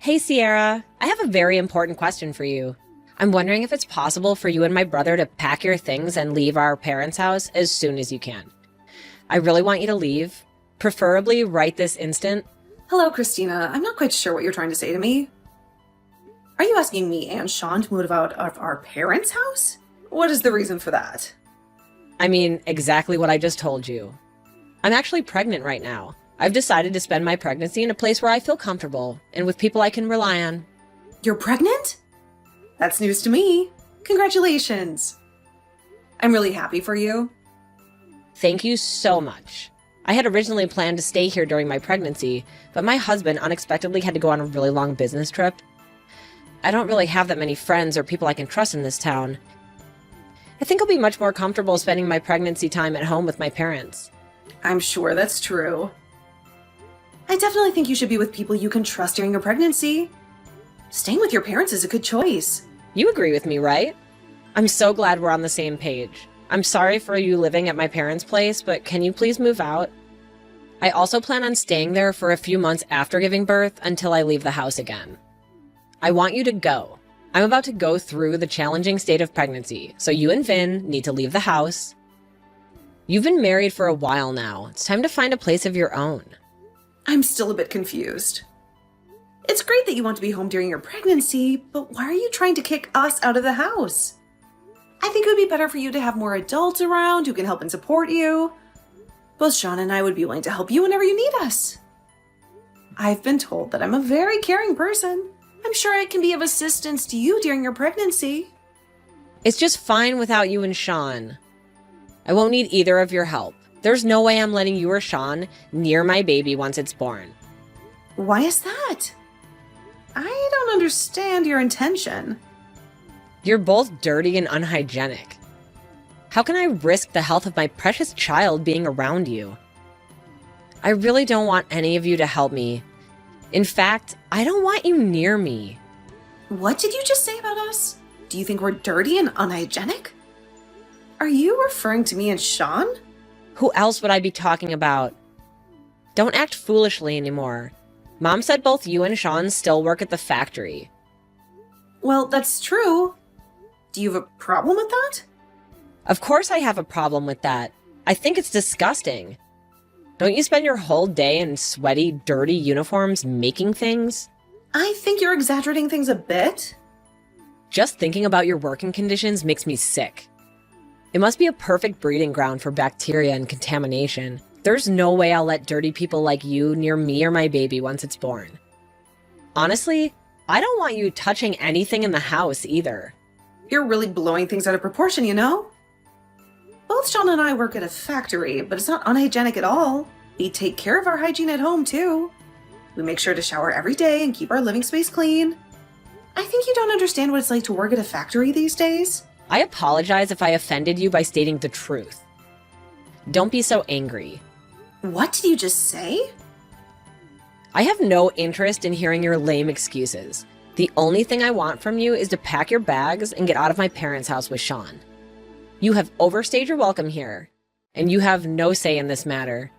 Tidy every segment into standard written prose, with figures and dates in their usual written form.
Hey, Sierra. I have a very important question for you. I'm wondering if it's possible for you and my brother to pack your things and leave our parents' house as soon as you can. I really want you to leave, preferably right this instant. Hello, Christina. I'm not quite sure what you're trying to say to me. Are you asking me and Sean to move out of our parents' house? What is the reason for that? I mean, exactly what I just told you. I'm actually pregnant right now. I've decided to spend my pregnancy in a place where I feel comfortable and with people I can rely on. You're pregnant? That's news to me. Congratulations. I'm really happy for you. Thank you so much. I had originally planned to stay here during my pregnancy, but my husband unexpectedly had to go on a really long business trip. I don't really have that many friends or people I can trust in this town. I think I'll be much more comfortable spending my pregnancy time at home with my parents. I'm sure that's true. I definitely think you should be with people you can trust during your pregnancy. Staying with your parents is a good choice. You agree with me, right? I'm so glad we're on the same page. I'm sorry for you living at my parents' place, but can you please move out? I also plan on staying there for a few months after giving birth until I leave the house again. I want you to go. I'm about to go through the challenging state of pregnancy, so you and Vin need to leave the house. You've been married for a while now. It's time to find a place of your own. I'm still a bit confused. It's great that you want to be home during your pregnancy, but why are you trying to kick us out of the house? I think it would be better for you to have more adults around who can help and support you. Both Sean and I would be willing to help you whenever you need us. I've been told that I'm a very caring person. I'm sure I can be of assistance to you during your pregnancy. It's just fine without you and Sean. I won't need either of your help. There's no way I'm letting you or Sean near my baby once it's born. Why is that? I don't understand your intention. You're both dirty and unhygienic. How can I risk the health of my precious child being around you? I really don't want any of you to help me. In fact, I don't want you near me. What did you just say about us? Do you think we're dirty and unhygienic? Are you referring to me and Sean? Who else would I be talking about? Don't act foolishly anymore. Mom said both you and Sean still work at the factory. Well, that's true. Do you have a problem with that? Of course I have a problem with that. I think it's disgusting. Don't you spend your whole day in sweaty, dirty uniforms making things? I think you're exaggerating things a bit. Just thinking about your working conditions makes me sick. It must be a perfect breeding ground for bacteria and contamination. There's no way I'll let dirty people like you near me or my baby once it's born. Honestly, I don't want you touching anything in the house either. You're really blowing things out of proportion, you know? Both Sean and I work at a factory, but it's not unhygienic at all. We take care of our hygiene at home, too. We make sure to shower every day and keep our living space clean. I think you don't understand what it's like to work at a factory these days. I apologize if I offended you by stating the truth. Don't be so angry. What did you just say? I have no interest in hearing your lame excuses. The only thing I want from you is to pack your bags and get out of my parents' house with Sean. You have overstayed your welcome here, and you have no say in this matter.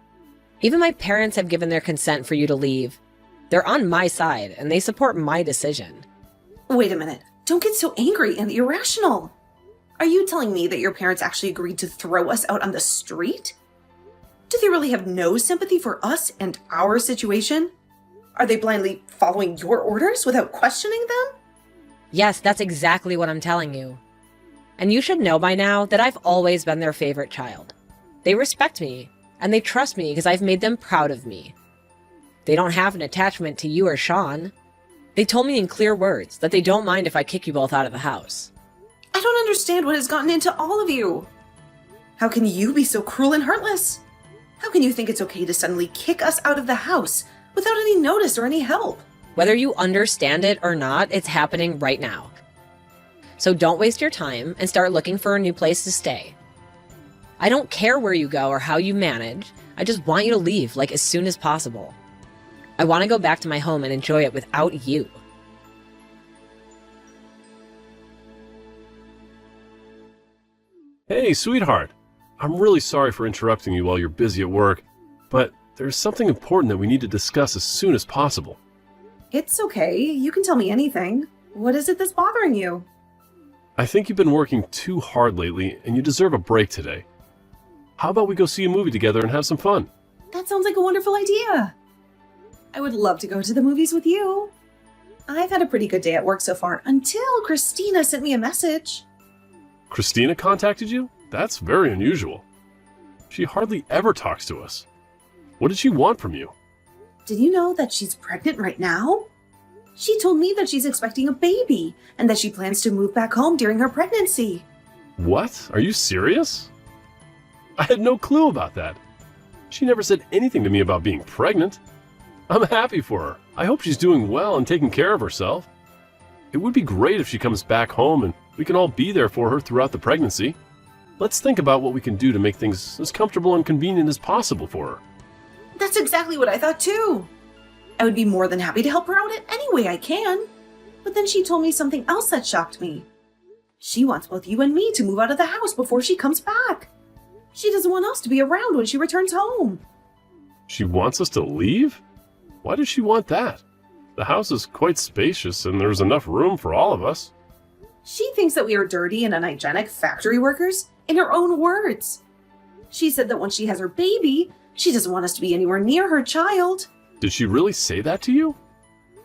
Even my parents have given their consent for you to leave. They're on my side, and they support my decision. Wait a minute. Don't get so angry and irrational. Are you telling me that your parents actually agreed to throw us out on the street? Do they really have no sympathy for us and our situation? Are they blindly following your orders without questioning them? Yes, that's exactly what I'm telling you. And you should know by now that I've always been their favorite child. They respect me, and they trust me because I've made them proud of me. They don't have an attachment to you or Sean. They told me in clear words that they don't mind if I kick you both out of the house. I don't understand what has gotten into all of you. How can you be so cruel and heartless? How can you think it's okay to suddenly kick us out of the house without any notice or any help? Whether you understand it or not, it's happening right now. So don't waste your time and start looking for a new place to stay. I don't care where you go or how you manage. I just want you to leave, like, as soon as possible. I want to go back to my home and enjoy it without you. Hey, sweetheart. I'm really sorry for interrupting you while you're busy at work, but there's something important that we need to discuss as soon as possible. It's okay. You can tell me anything. What is it that's bothering you? I think you've been working too hard lately, and you deserve a break today. How about we go see a movie together and have some fun? That sounds like a wonderful idea. I would love to go to the movies with you. I've had a pretty good day at work so far until Christina sent me a message. Christina contacted you? That's very unusual. She hardly ever talks to us. What did she want from you? Did you know that she's pregnant right now? She told me that she's expecting a baby and that she plans to move back home during her pregnancy. What? Are you serious? I had no clue about that. She never said anything to me about being pregnant. I'm happy for her. I hope she's doing well and taking care of herself. It would be great if she comes back home and we can all be there for her throughout the pregnancy. Let's think about what we can do to make things as comfortable and convenient as possible for her. That's exactly what I thought too. I would be more than happy to help her out in any way I can. But then she told me something else that shocked me. She wants both you and me to move out of the house before she comes back. She doesn't want us to be around when she returns home. She wants us to leave? Why does she want that? The house is quite spacious and there's enough room for all of us. She thinks that we are dirty and unhygienic factory workers, in her own words. She said that when she has her baby, she doesn't want us to be anywhere near her child. Did she really say that to you?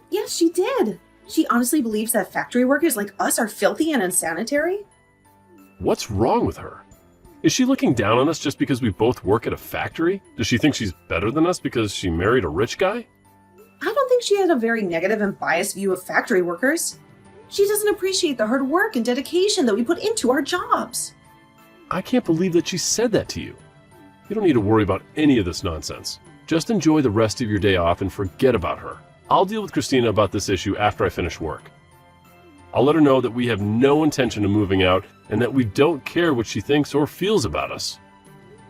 Yes, she did. She honestly believes that factory workers like us are filthy and unsanitary. What's wrong with her? Is she looking down on us just because we both work at a factory? Does she think she's better than us because she married a rich guy? I don't think she has a very negative and biased view of factory workers. She doesn't appreciate the hard work and dedication that we put into our jobs. I can't believe that she said that to you. You don't need to worry about any of this nonsense. Just enjoy the rest of your day off and forget about her. I'll deal with Christina about this issue after I finish work. I'll let her know that we have no intention of moving out and that we don't care what she thinks or feels about us.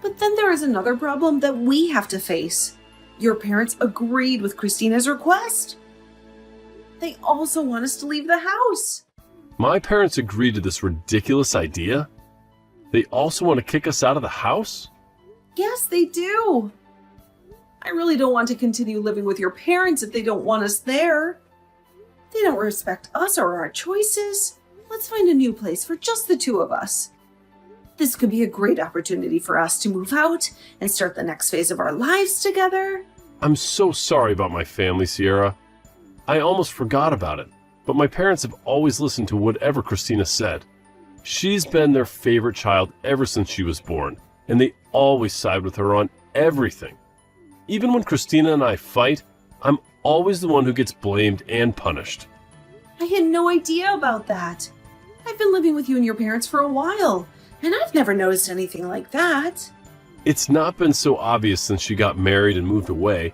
But then there is another problem that we have to face. Your parents agreed with Christina's request. They also want us to leave the house. My parents agreed to this ridiculous idea? They also want to kick us out of the house? Yes, they do. I really don't want to continue living with your parents if they don't want us there. They don't respect us or our choices. Let's find a new place for just the two of us. This could be a great opportunity for us to move out and start the next phase of our lives together. I'm so sorry about my family, Sierra. I almost forgot about it, but my parents have always listened to whatever Christina said. She's been their favorite child ever since she was born, and they always side with her on everything. Even when Christina and I fight, I'm always the one who gets blamed and punished. I had no idea about that. I've been living with you and your parents for a while, and I've never noticed anything like that. It's not been so obvious since she got married and moved away.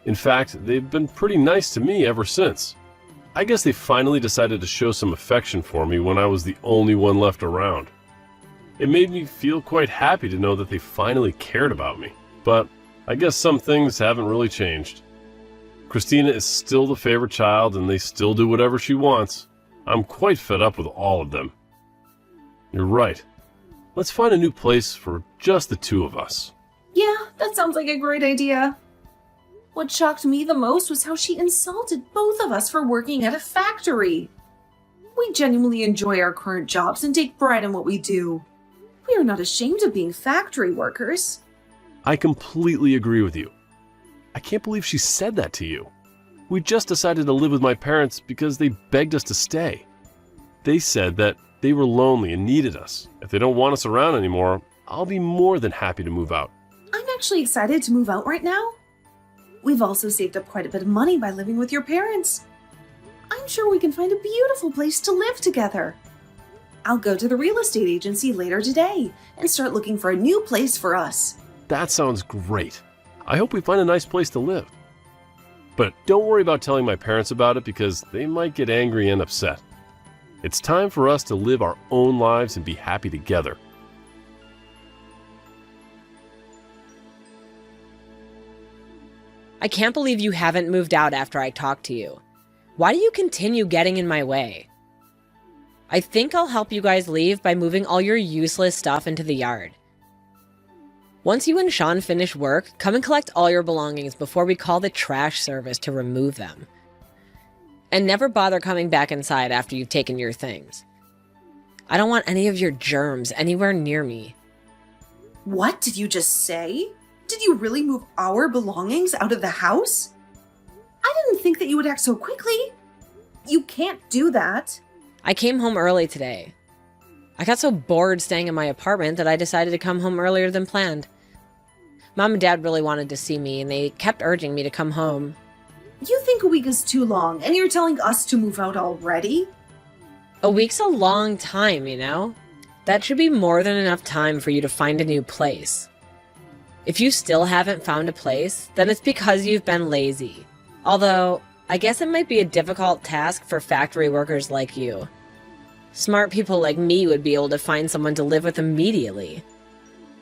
In fact, they've been pretty nice to me ever since. I guess they finally decided to show some affection for me when I was the only one left around. It made me feel quite happy to know that they finally cared about me, but I guess some things haven't really changed. Christina is still the favorite child and they still do whatever she wants. I'm quite fed up with all of them. You're right. Let's find a new place for just the two of us. Yeah, that sounds like a great idea. What shocked me the most was how she insulted both of us for working at a factory. We genuinely enjoy our current jobs and take pride in what we do. We are not ashamed of being factory workers. I completely agree with you. I can't believe she said that to you. We just decided to live with my parents because they begged us to stay. They said that they were lonely and needed us. If they don't want us around anymore, I'll be more than happy to move out. I'm actually excited to move out right now. We've also saved up quite a bit of money by living with your parents. I'm sure we can find a beautiful place to live together. I'll go to the real estate agency later today and start looking for a new place for us. That sounds great. I hope we find a nice place to live. But don't worry about telling my parents about it because they might get angry and upset. It's time for us to live our own lives and be happy together. I can't believe you haven't moved out after I talked to you. Why do you continue getting in my way? I think I'll help you guys leave by moving all your useless stuff into the yard. Once you and Sean finish work, come and collect all your belongings before we call the trash service to remove them. And never bother coming back inside after you've taken your things. I don't want any of your germs anywhere near me. What did you just say? Did you really move our belongings out of the house? I didn't think that you would act so quickly. You can't do that. I came home early today. I got so bored staying in my apartment that I decided to come home earlier than planned. Mom and Dad really wanted to see me, and they kept urging me to come home. You think a week is too long, and you're telling us to move out already? A week's a long time, you know? That should be more than enough time for you to find a new place. If you still haven't found a place, then it's because you've been lazy. Although, I guess it might be a difficult task for factory workers like you. Smart people like me would be able to find someone to live with immediately.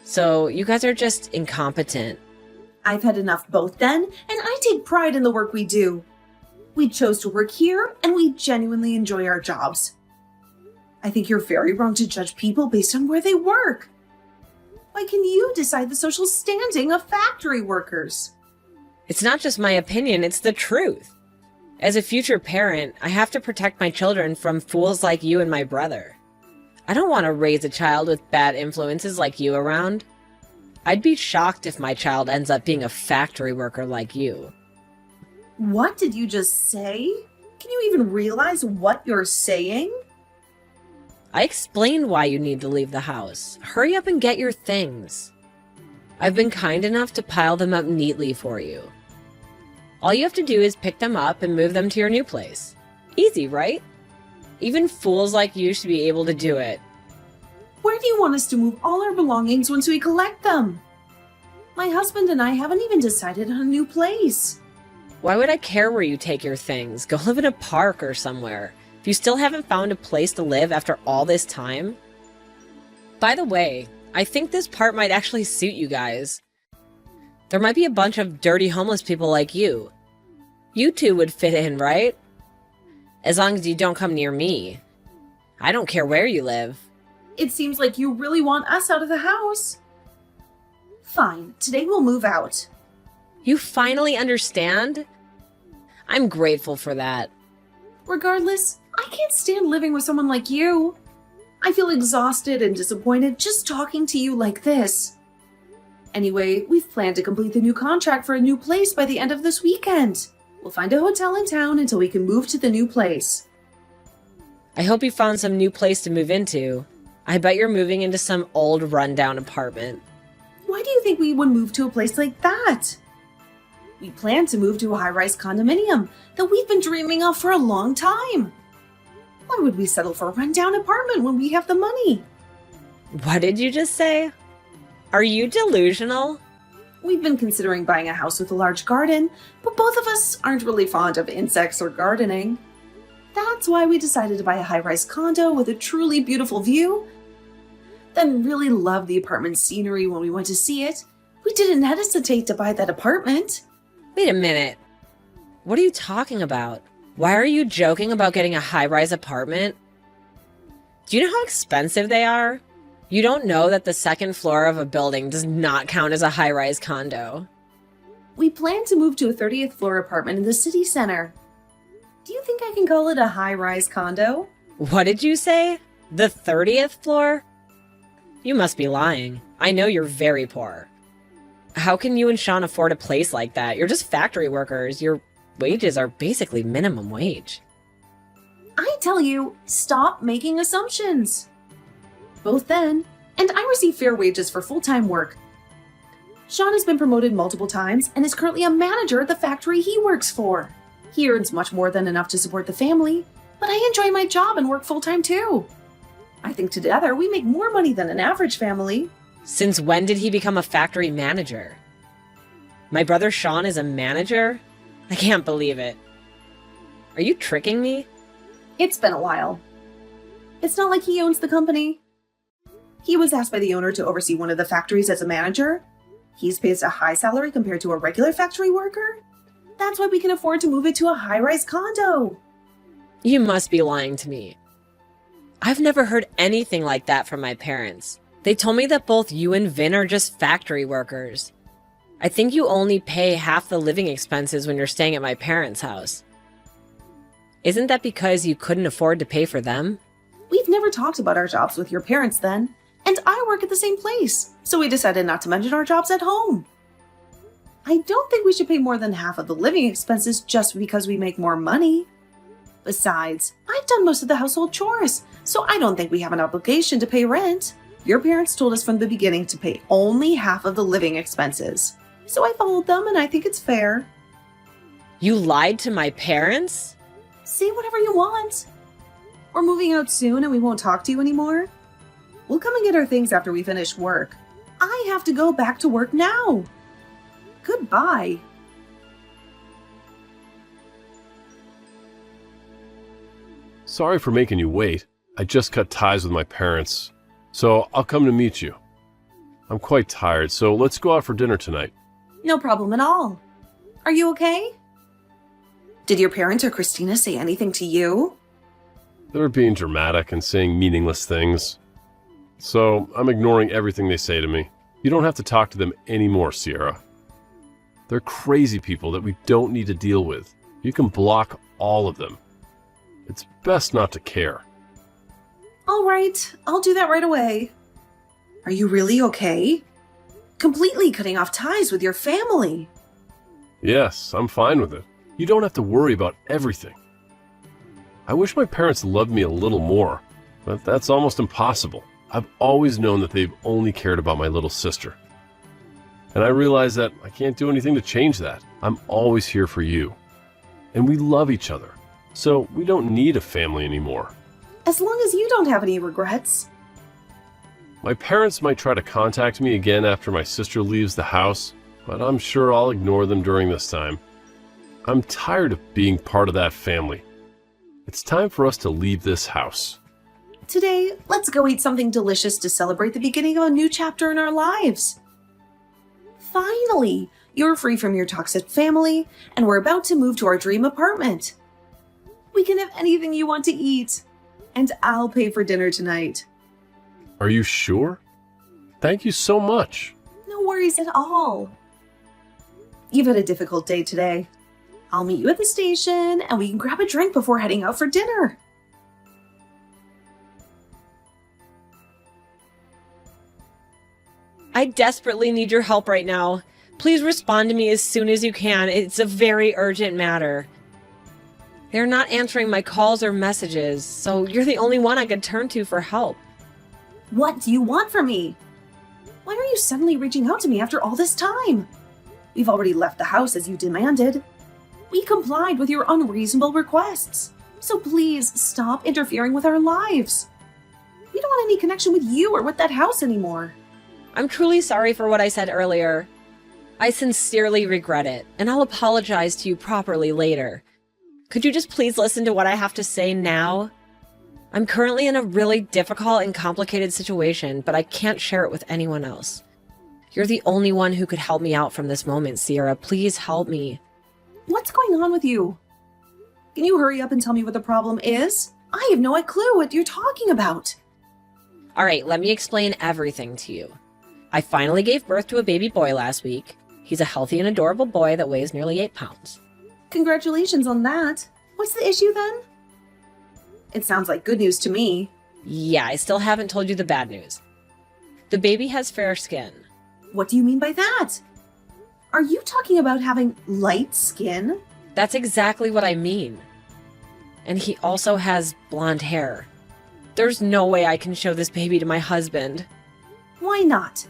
So, you guys are just incompetent. I've had enough both then, and I take pride in the work we do. We chose to work here, and we genuinely enjoy our jobs. I think you're very wrong to judge people based on where they work. Why can you decide the social standing of factory workers? It's not just my opinion, it's the truth. As a future parent, I have to protect my children from fools like you and my brother. I don't want to raise a child with bad influences like you around. I'd be shocked if my child ends up being a factory worker like you. What did you just say? Can you even realize what you're saying? I explained why you need to leave the house. Hurry up and get your things. I've been kind enough to pile them up neatly for you. All you have to do is pick them up and move them to your new place. Easy, right? Even fools like you should be able to do it. Where do you want us to move all our belongings once we collect them? My husband and I haven't even decided on a new place. Why would I care where you take your things? Go live in a park or somewhere. If you still haven't found a place to live after all this time. By the way, I think this part might actually suit you guys. There might be a bunch of dirty homeless people like you. You two would fit in, right? As long as you don't come near me. I don't care where you live. It seems like you really want us out of the house. Fine, today we'll move out. You finally understand? I'm grateful for that. Regardless, I can't stand living with someone like you. I feel exhausted and disappointed just talking to you like this. Anyway, we've planned to complete the new contract for a new place by the end of this weekend. We'll find a hotel in town until we can move to the new place. I hope you found some new place to move into. I bet you're moving into some old rundown apartment. Why do you think we would move to a place like that? We plan to move to a high-rise condominium that we've been dreaming of for a long time. Why would we settle for a rundown apartment when we have the money? What did you just say? Are you delusional? We've been considering buying a house with a large garden, but both of us aren't really fond of insects or gardening. That's why we decided to buy a high-rise condo with a truly beautiful view. Then really loved the apartment scenery when we went to see it. We didn't hesitate to buy that apartment. Wait a minute. What are you talking about? Why are you joking about getting a high-rise apartment? Do you know how expensive they are? You don't know that the second floor of a building does not count as a high-rise condo. We plan to move to a 30th floor apartment in the city center. Do you think I can call it a high-rise condo? What did you say? The 30th floor? You must be lying. I know you're very poor. How can you and Sean afford a place like that? You're just factory workers. Your wages are basically minimum wage. I tell you, stop making assumptions. Both then, and I receive fair wages for full-time work. Sean has been promoted multiple times and is currently a manager at the factory he works for. He earns much more than enough to support the family, but I enjoy my job and work full-time too. I think together we make more money than an average family. Since when did he become a factory manager? My brother Sean is a manager? I can't believe it. Are you tricking me? It's been a while. It's not like he owns the company. He was asked by the owner to oversee one of the factories as a manager. He's paid a high salary compared to a regular factory worker. That's why we can afford to move it to a high-rise condo. You must be lying to me. I've never heard anything like that from my parents. They told me that both you and Vin are just factory workers. I think you only pay half the living expenses when you're staying at my parents' house. Isn't that because you couldn't afford to pay for them? We've never talked about our jobs with your parents then, and I work at the same place, so we decided not to mention our jobs at home. I don't think we should pay more than half of the living expenses just because we make more money. Besides, I've done most of the household chores, so I don't think we have an obligation to pay rent. Your parents told us from the beginning to pay only half of the living expenses, so I followed them and I think it's fair. You lied to my parents? Say whatever you want. We're moving out soon and we won't talk to you anymore. We'll come and get our things after we finish work. I have to go back to work now. Goodbye. Sorry for making you wait. I just cut ties with my parents, so I'll come to meet you. I'm quite tired, so let's go out for dinner tonight. No problem at all. Are you okay? Did your parents or Christina say anything to you? They were being dramatic and saying meaningless things. So I'm ignoring everything they say to me. You don't have to talk to them anymore, Sierra. They're crazy people that we don't need to deal with. You can block all of them. It's best not to care. All right, I'll do that right away. Are you really okay? Completely cutting off ties with your family. Yes, I'm fine with it. You don't have to worry about everything. I wish my parents loved me a little more, but that's almost impossible. I've always known that they've only cared about my little sister. And I realize that I can't do anything to change that. I'm always here for you. And we love each other, so we don't need a family anymore. As long as you don't have any regrets. My parents might try to contact me again after my sister leaves the house, but I'm sure I'll ignore them during this time. I'm tired of being part of that family. It's time for us to leave this house. Today, let's go eat something delicious to celebrate the beginning of a new chapter in our lives. Finally, you're free from your toxic family, and we're about to move to our dream apartment. We can have anything you want to eat, and I'll pay for dinner tonight. Are you sure? Thank you so much. No worries at all. You've had a difficult day today. I'll meet you at the station, and we can grab a drink before heading out for dinner. I desperately need your help right now. Please respond to me as soon as you can. It's a very urgent matter. They're not answering my calls or messages, so you're the only one I could turn to for help. What do you want from me? Why are you suddenly reaching out to me after all this time? We've already left the house as you demanded. We complied with your unreasonable requests. So please stop interfering with our lives. We don't want any connection with you or with that house anymore. I'm truly sorry for what I said earlier. I sincerely regret it, and I'll apologize to you properly later. Could you just please listen to what I have to say now? I'm currently in a really difficult and complicated situation, but I can't share it with anyone else. You're the only one who could help me out from this moment, Sierra. Please help me. What's going on with you? Can you hurry up and tell me what the problem is? I have no clue what you're talking about. All right, let me explain everything to you. I finally gave birth to a baby boy last week. He's a healthy and adorable boy that weighs nearly 8 pounds. Congratulations on that. What's the issue then? It sounds like good news to me. Yeah, I still haven't told you the bad news. The baby has fair skin. What do you mean by that? Are you talking about having light skin? That's exactly what I mean. And he also has blonde hair. There's no way I can show this baby to my husband. Why not?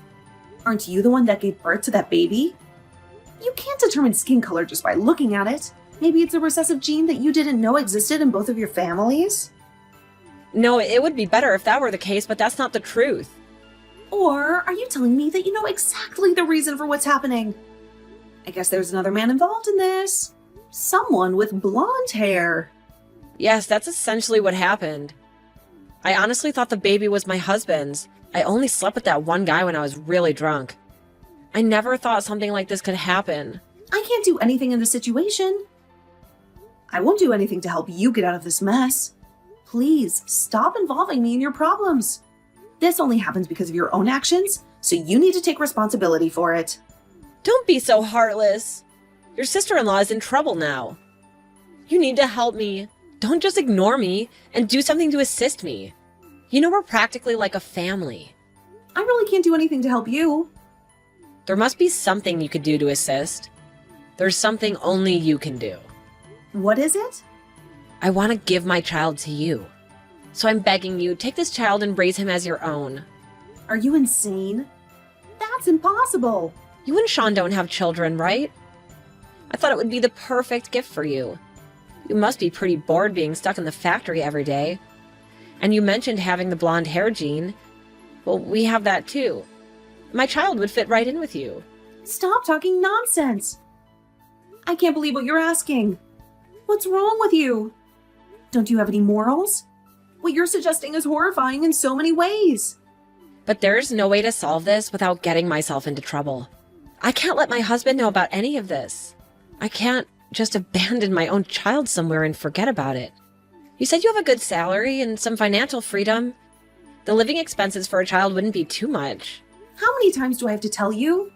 Aren't you the one that gave birth to that baby? You can't determine skin color just by looking at it. Maybe it's a recessive gene that you didn't know existed in both of your families? No, it would be better if that were the case, but that's not the truth. Or are you telling me that you know exactly the reason for what's happening? I guess there's another man involved in this. Someone with blonde hair. Yes, that's essentially what happened. I honestly thought the baby was my husband's. I only slept with that one guy when I was really drunk. I never thought something like this could happen. I can't do anything in this situation. I won't do anything to help you get out of this mess. Please stop involving me in your problems. This only happens because of your own actions, so you need to take responsibility for it. Don't be so heartless. Your sister-in-law is in trouble now. You need to help me. Don't just ignore me and do something to assist me. You know we're practically like a family. I really can't do anything to help you. There must be something you could do to assist. There's something only you can do. What is it? I want to give my child to you. So I'm begging you, take this child and raise him as your own. Are you insane? That's impossible. You and Sean don't have children, right? I thought it would be the perfect gift for you. You must be pretty bored being stuck in the factory every day. And you mentioned having the blonde hair gene. Well, we have that too. My child would fit right in with you. Stop talking nonsense. I can't believe what you're asking. What's wrong with you? Don't you have any morals? What you're suggesting is horrifying in so many ways. But there's no way to solve this without getting myself into trouble. I can't let my husband know about any of this. I can't just abandon my own child somewhere and forget about it. You said you have a good salary and some financial freedom. The living expenses for a child wouldn't be too much. How many times do I have to tell you?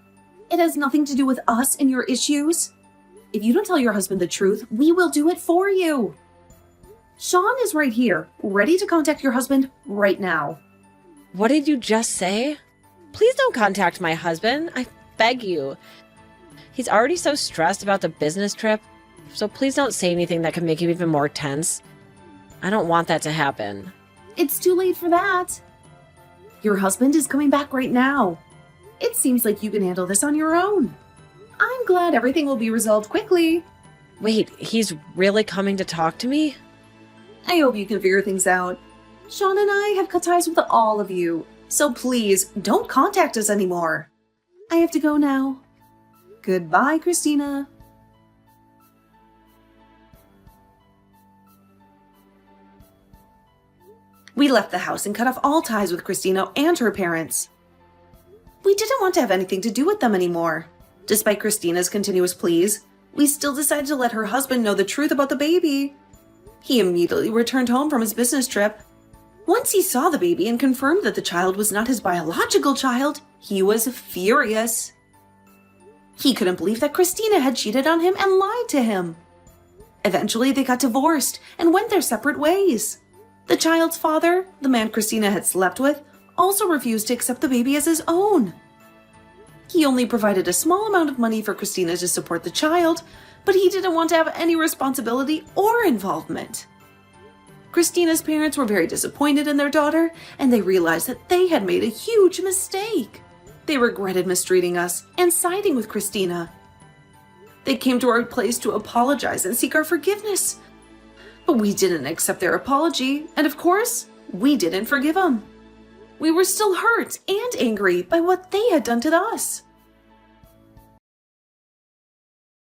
It has nothing to do with us and your issues. If you don't tell your husband the truth, we will do it for you. Sean is right here, ready to contact your husband right now. What did you just say? Please don't contact my husband. I beg you. He's already so stressed about the business trip, so please don't say anything that could make him even more tense. I don't want that to happen. It's too late for that. Your husband is coming back right now. It seems like you can handle this on your own. I'm glad everything will be resolved quickly. Wait, he's really coming to talk to me? I hope you can figure things out. Sean and I have cut ties with all of you, so please don't contact us anymore. I have to go now. Goodbye, Christina. We left the house and cut off all ties with Christina and her parents. We didn't want to have anything to do with them anymore. Despite Christina's continuous pleas, we still decided to let her husband know the truth about the baby. He immediately returned home from his business trip. Once he saw the baby and confirmed that the child was not his biological child, he was furious. He couldn't believe that Christina had cheated on him and lied to him. Eventually, they got divorced and went their separate ways. The child's father, the man Christina had slept with, also refused to accept the baby as his own. He only provided a small amount of money for Christina to support the child, but he didn't want to have any responsibility or involvement. Christina's parents were very disappointed in their daughter, and they realized that they had made a huge mistake. They regretted mistreating us and siding with Christina. They came to our place to apologize and seek our forgiveness. But we didn't accept their apology, and of course, we didn't forgive them. We were still hurt and angry by what they had done to us.